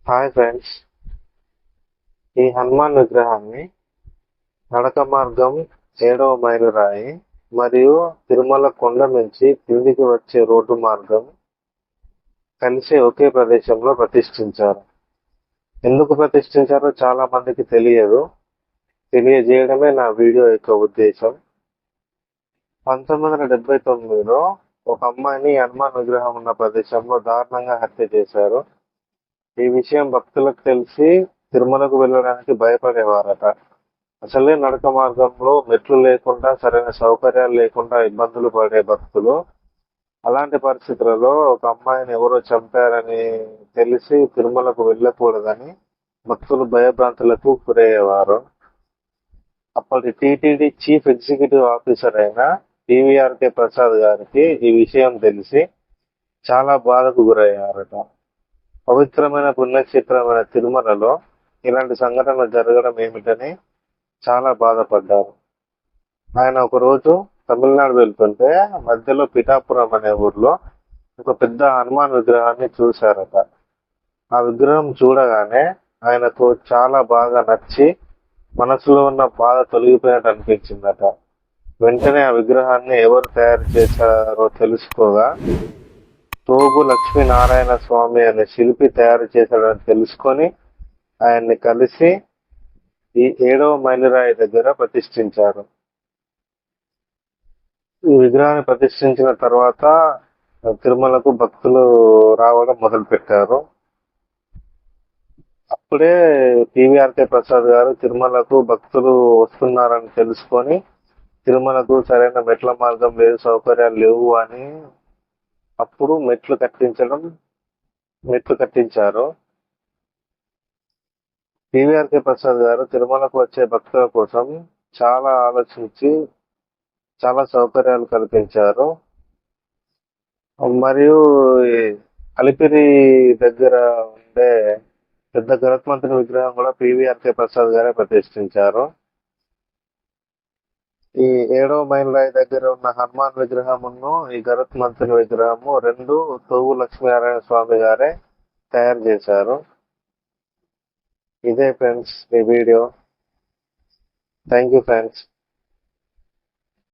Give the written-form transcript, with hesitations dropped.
Hi friends, ఈ హనుమాన్ విగ్రహాన్ని నడక మార్గం 7వ మైలురాయి మరియు తిరుమల కొండ నుంచి కిందికి వచ్చే రోడ్డు మార్గం కలిసి ఒకే ప్రదేశంలో ప్రతిష్ఠించారు. ఎందుకు ప్రతిష్ఠించారో చాలా మందికి తెలియదు. తెలియజేయడమే నా వీడియో యొక్క ఉద్దేశం. 1979లో ఒక అమ్మాయిని హనుమాన్ విగ్రహం ఉన్న ప్రదేశంలో దారుణంగా హత్య చేశారు. ఈ విషయం భక్తులకు తెలిసి తిరుమలకు వెళ్ళడానికి భయపడేవారట. అసలే నడక మార్గంలో మెట్లు లేకుండా, సరైన సౌకర్యాలు లేకుండా ఇబ్బందులు పడే భక్తులు అలాంటి పరిస్థితులలో ఒక అమ్మాయిని ఎవరో చంపారని తెలిసి తిరుమలకు వెళ్ళకూడదని భక్తులు భయభ్రాంతులకు గురయ్యేవారు. అప్పటి టీటీడీ చీఫ్ ఎగ్జిక్యూటివ్ ఆఫీసర్ అయిన టీవీఆర్కే ప్రసాద్ గారికి ఈ విషయం తెలిసి చాలా బాధకు గురయ్యారట. పవిత్రమైన పుణ్యక్షేత్రమైన తిరుమలలో ఇలాంటి సంఘటనలు జరగడం ఏమిటని చాలా బాధపడ్డారు. ఆయన ఒకరోజు తమిళనాడు వెళ్తుంటే మధ్యలో పిఠాపురం అనే ఊర్లో ఒక పెద్ద హనుమాన్ విగ్రహాన్ని చూశారట. ఆ విగ్రహం చూడగానే ఆయనకు చాలా బాగా నచ్చి మనసులో ఉన్న బాధ తొలగిపోయినట్టు అనిపించిందట. వెంటనే ఆ విగ్రహాన్ని ఎవరు తయారు చేశారో తెలుసుకోగా తోగు లక్ష్మీనారాయణ స్వామి అనే శిల్పి తయారు చేశాడని తెలుసుకొని ఆయన్ని కలిసి ఈ 7వ మైలురాయి దగ్గర ప్రతిష్ఠించారు. ఈ విగ్రహాన్ని ప్రతిష్ఠించిన తర్వాత తిరుమలకు భక్తులు రావడం మొదలుపెట్టారు. అప్పుడే టీవీఆర్కే ప్రసాద్ గారు తిరుమలకు భక్తులు వస్తున్నారని తెలుసుకొని తిరుమలకు సరైన మెట్ల మార్గం లేదు, సౌకర్యాలు లేవు అని అప్పుడు మెట్లు కట్టించారు. టీవీఆర్కే ప్రసాద్ గారు తిరుమలకు వచ్చే భక్తుల కోసం చాలా ఆలోచించి చాలా సౌకర్యాలు కల్పించారు. మరియు అలిపిరి దగ్గర ఉండే పెద్ద గరుత్మంతుని విగ్రహం కూడా టీవీఆర్కే ప్రసాద్ గారే ప్రతిష్ఠించారు. ఈ 7వ మైలురాయి దగ్గర ఉన్న హనుమాన్ విగ్రహమును ఈ గరుత్మంతుని విగ్రహము రెండు తోగు లక్ష్మీనారాయణ స్వామి గారే తయారు చేశారు. ఇదే ఫ్రెండ్స్ ఈ వీడియో. Thank you friends.